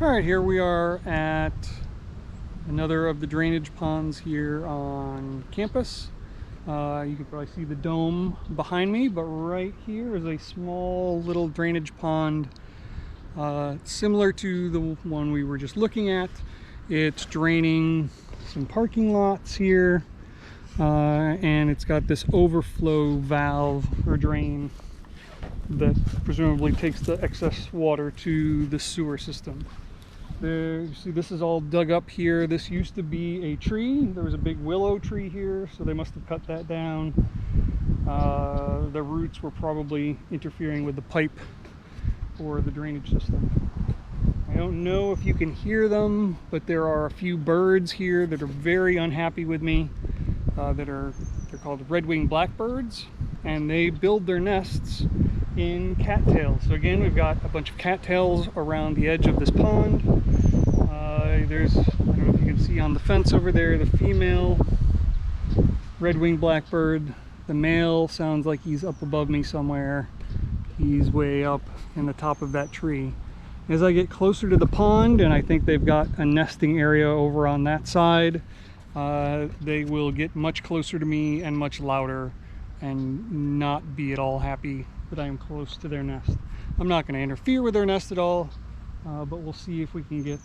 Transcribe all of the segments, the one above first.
All right, here we are at another of the drainage ponds here on campus. You can probably see the dome behind me, but right here is a small little drainage pond similar to the one we were just looking at. It's draining some parking lots here, and it's got this overflow valve or drain that presumably takes the excess water to the sewer system. There, you see this is all dug up here. This used to be a tree. There was a big willow tree here, so they must have cut that down. The roots were probably interfering with the pipe for the drainage system. I don't know if you can hear them, but there are a few birds here that are very unhappy with me. They're called red-winged blackbirds, and they build their nests in cattails. So again, we've got a bunch of cattails around the edge of this pond. There's, I don't know if you can see on the fence over there, the female red-winged blackbird. The male sounds like he's up above me somewhere. He's way up in the top of that tree. As I get closer to the pond, and I think they've got a nesting area over on that side, they will get much closer to me and much louder and not be at all happy that I am close to their nest. I'm not going to interfere with their nest at all, but we'll see if we can get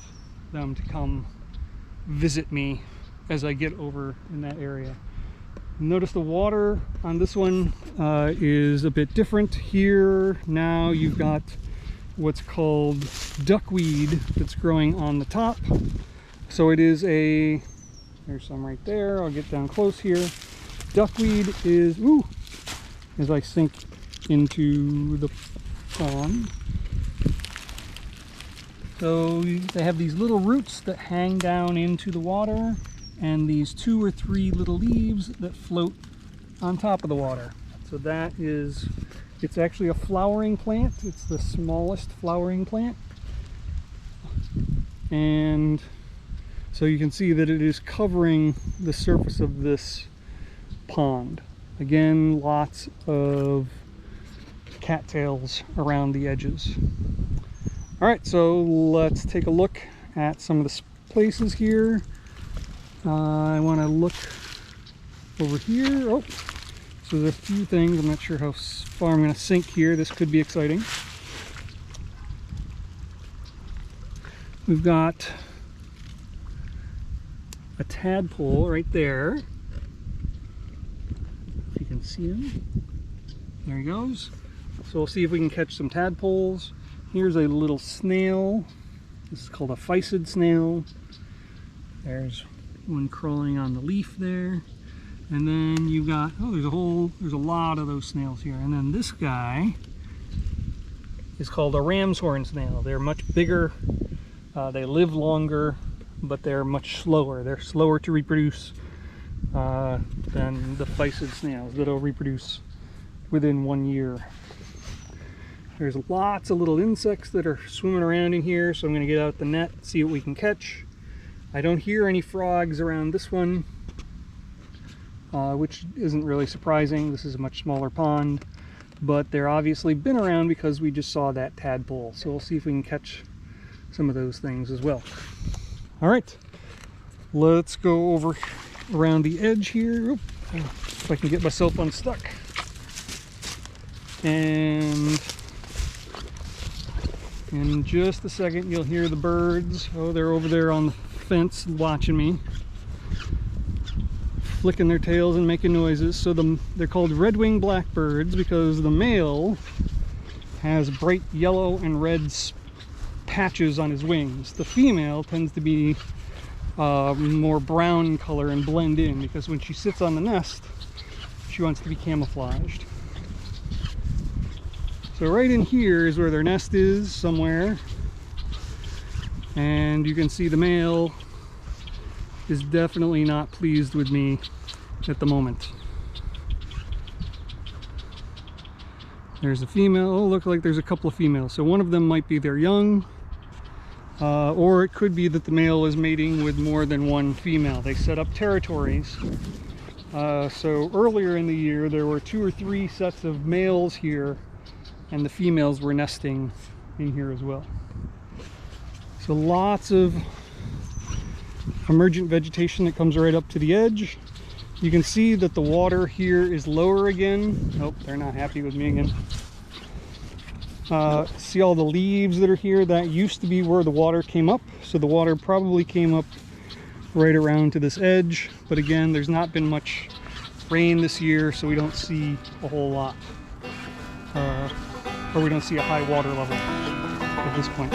them to come visit me as I get over in that area. Notice the water on this one is a bit different. Here now you've got what's called duckweed that's growing on the top. So it is a, there's some right there, I'll get down close here. Duckweed is, ooh, as I sink into the pond. So they have these little roots that hang down into the water, and these 2 or 3 little leaves that float on top of the water. So that is, it's actually a flowering plant. It's the smallest flowering plant. And so you can see that it is covering the surface of this pond. Again, lots of cattails around the edges. All right, so let's take a look at some of the places here. I want to look over here. Oh, so there's a few things. I'm not sure how far I'm going to sink here. This could be exciting. We've got a tadpole right there. If you can see him. There he goes. So we'll see if we can catch some tadpoles. Here's a little snail. This is called a physid snail. There's one crawling on the leaf there. And then you've got, oh, there's a lot of those snails here. And then this guy is called a ram's horn snail. They're much bigger. They live longer, but they're much slower. They're slower to reproduce than the physid snails that'll reproduce within 1 year. There's lots of little insects that are swimming around in here, so I'm going to get out the net, see what we can catch. I don't hear any frogs around this one, which isn't really surprising. This is a much smaller pond, but they're obviously been around because we just saw that tadpole. So we'll see if we can catch some of those things as well. All right, let's go over around the edge here. Oop, if I can get myself unstuck. And in just a second, you'll hear the birds. Oh, they're over there on the fence watching me, flicking their tails and making noises. So they're called red-winged blackbirds because the male has bright yellow and red patches on his wings. The female tends to be more brown in color and blend in, because when she sits on the nest, she wants to be camouflaged. So right in here is where their nest is somewhere, and you can see the male is definitely not pleased with me at the moment. There's a female. Oh, look, like there's a couple of females. So one of them might be their young, or it could be that the male is mating with more than one female. They set up territories. So earlier in the year there were 2 or 3 sets of males here, and the females were nesting in here as well. So lots of emergent vegetation that comes right up to the edge. You can see that the water here is lower again. Nope, they're not happy with me again. See all the leaves that are here? That used to be where the water came up. So the water probably came up right around to this edge. But again, there's not been much rain this year, so we don't see a whole lot. Or we don't see a high water level at this point.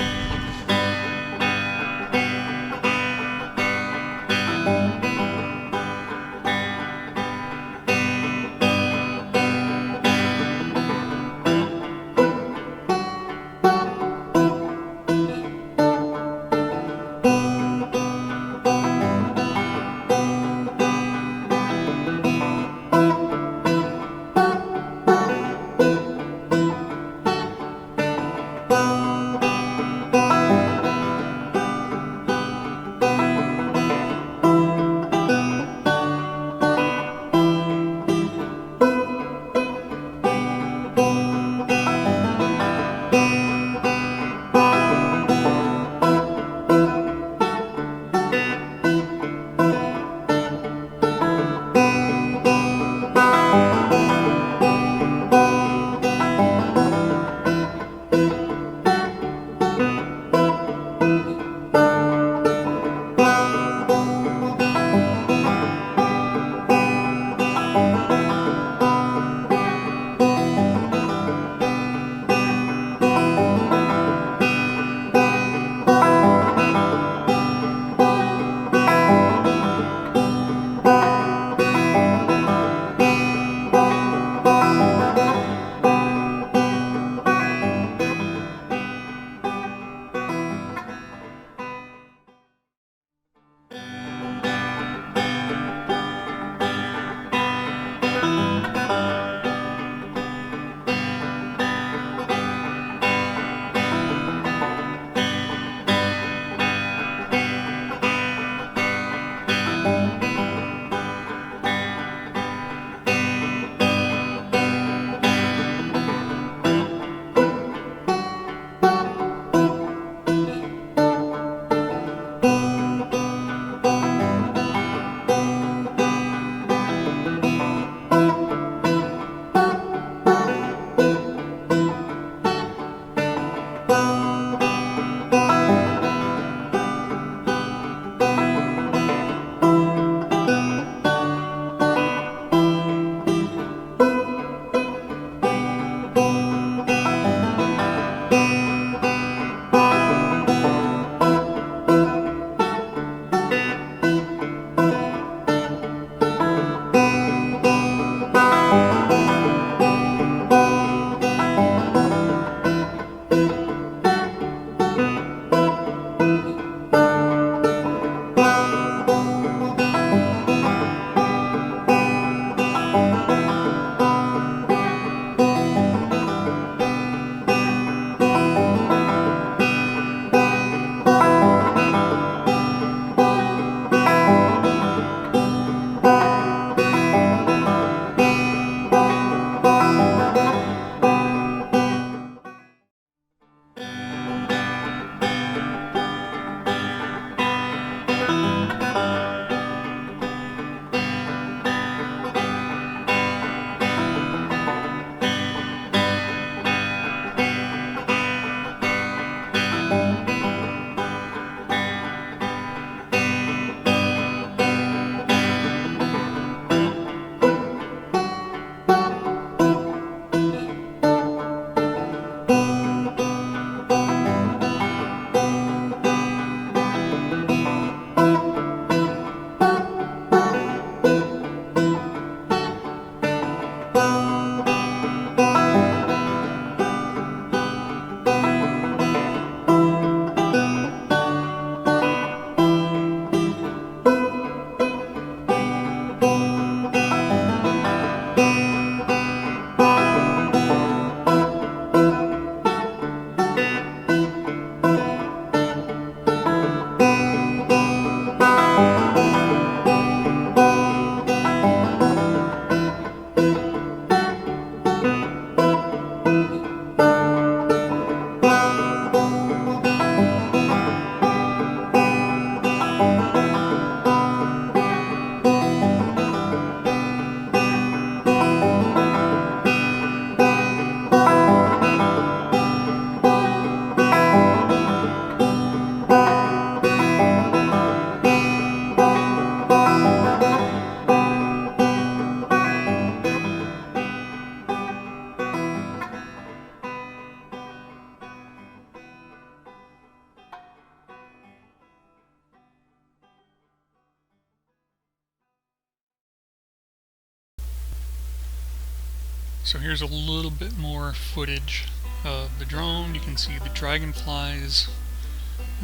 So here's a little bit more footage of the drone. You can see the dragonflies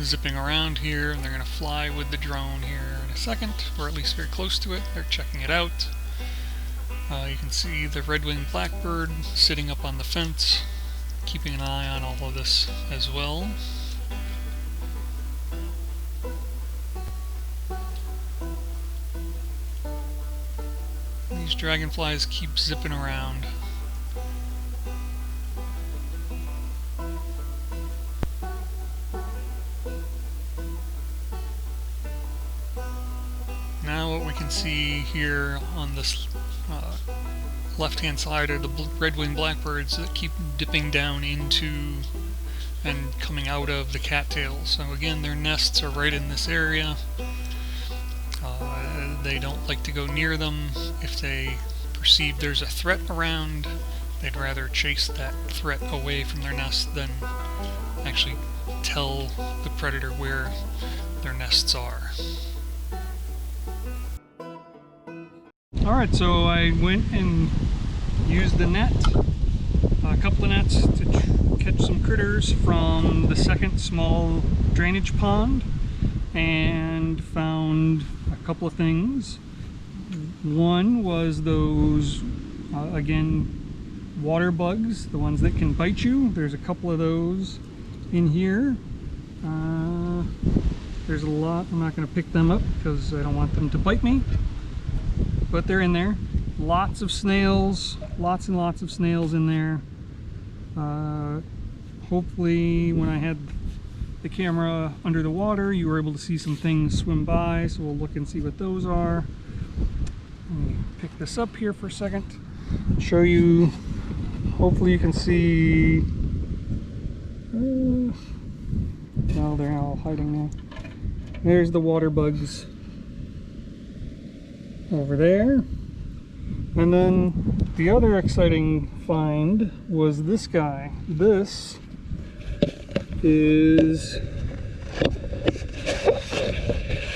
zipping around here, and they're going to fly with the drone here in a second, or at least very close to it. They're checking it out. You can see the red-winged blackbird sitting up on the fence, keeping an eye on all of this as well. These dragonflies keep zipping around. Now what we can see here on this left-hand side are the red-winged blackbirds that keep dipping down into and coming out of the cattails. So again, their nests are right in this area. They don't like to go near them. If they perceive there's a threat around, they'd rather chase that threat away from their nest than actually tell the predator where their nests are. Alright, so I went and used the net, a couple of nets to catch some critters from the second small drainage pond, and found a couple of things. One was those, again, water bugs, the ones that can bite you. There's a couple of those in here. There's a lot. I'm not going to pick them up because I don't want them to bite me. But they're in there. Lots of snails, lots and lots of snails in there. Hopefully when I had the camera under the water, you were able to see some things swim by, so we'll look and see what those are. Let me pick this up here for a second, show you. Hopefully you can see. No, they're all hiding now. There's the water bugs over there. And then the other exciting find was this guy. This is,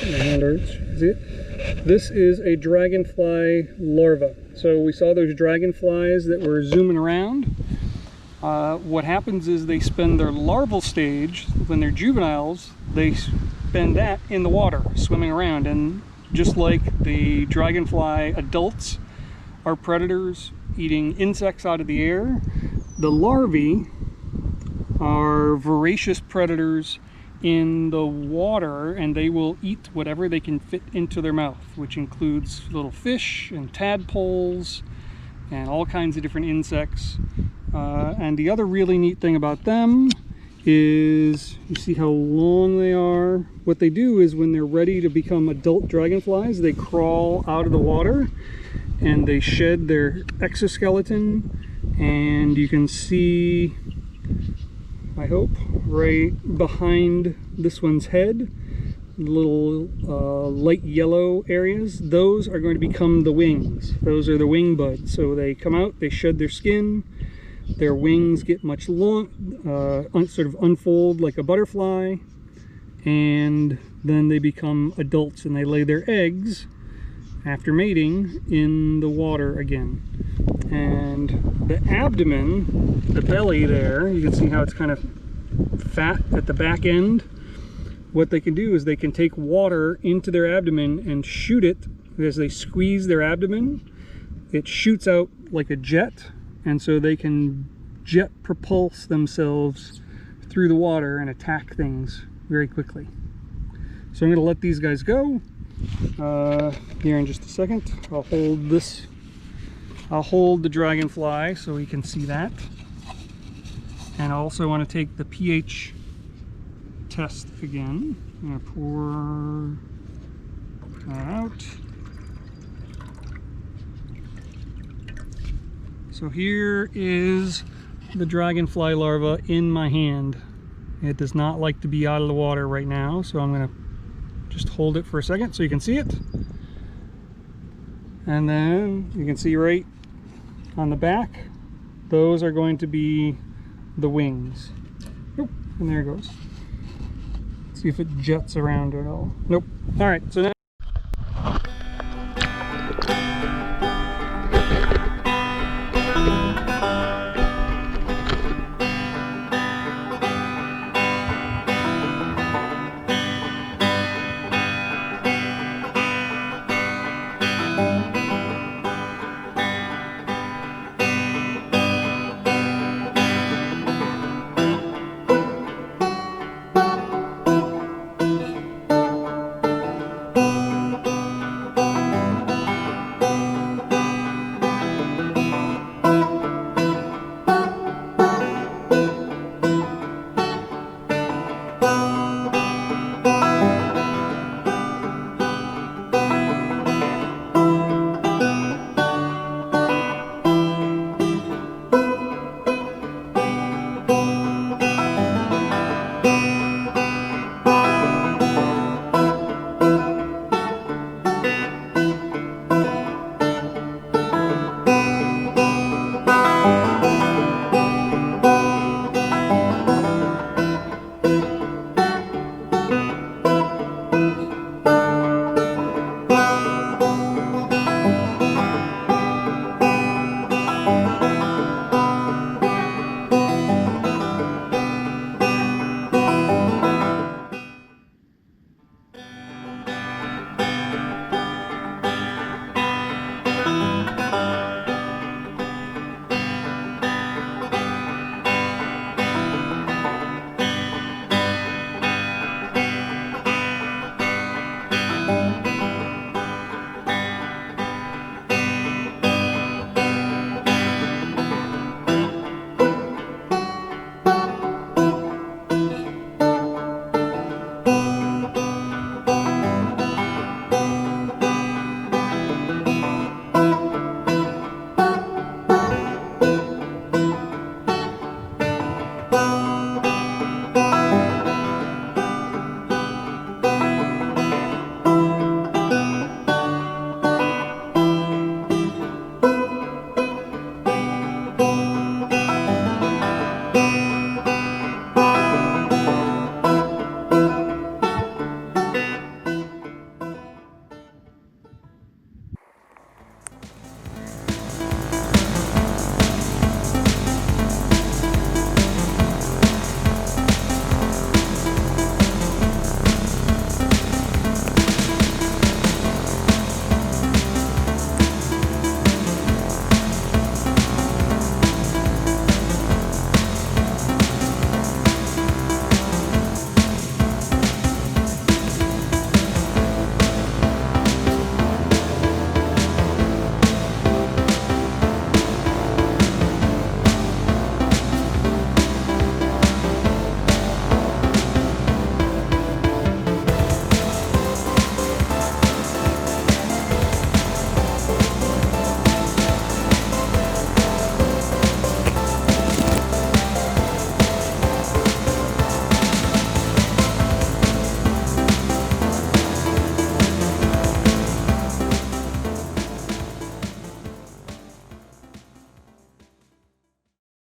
my hand hurts. See it? This is a dragonfly larva. So we saw those dragonflies that were zooming around. What happens is they spend their larval stage, when they're juveniles, they spend that in the water, swimming around. And just like the dragonfly adults are predators eating insects out of the air, the larvae are voracious predators in the water, and they will eat whatever they can fit into their mouth, which includes little fish and tadpoles and all kinds of different insects. And the other really neat thing about them is, you see how long they are? What they do is when they're ready to become adult dragonflies, they crawl out of the water and they shed their exoskeleton, and you can see, I hope, right behind this one's head, little light yellow areas. Those are going to become the wings. Those are the wing buds. So they come out, they shed their skin, their wings get much long, sort of unfold like a butterfly, and then they become adults and they lay their eggs after mating in the water again. And the abdomen, the belly there, you can see how it's kind of fat at the back end. What they can do is they can take water into their abdomen and shoot it. As they squeeze their abdomen, it shoots out like a jet, and so they can jet propulse themselves through the water and attack things very quickly. So I'm going to let these guys go here in just a second. I'll hold this. I'll hold the dragonfly so we can see that. And I also want to take the pH test again. I'm going to pour that out. So here is the dragonfly larva in my hand. It does not like to be out of the water right now, so I'm going to just hold it for a second so you can see it. And then you can see right on the back, those are going to be the wings. Nope, and there it goes. Let's see if it jets around at all. Nope. All right, so now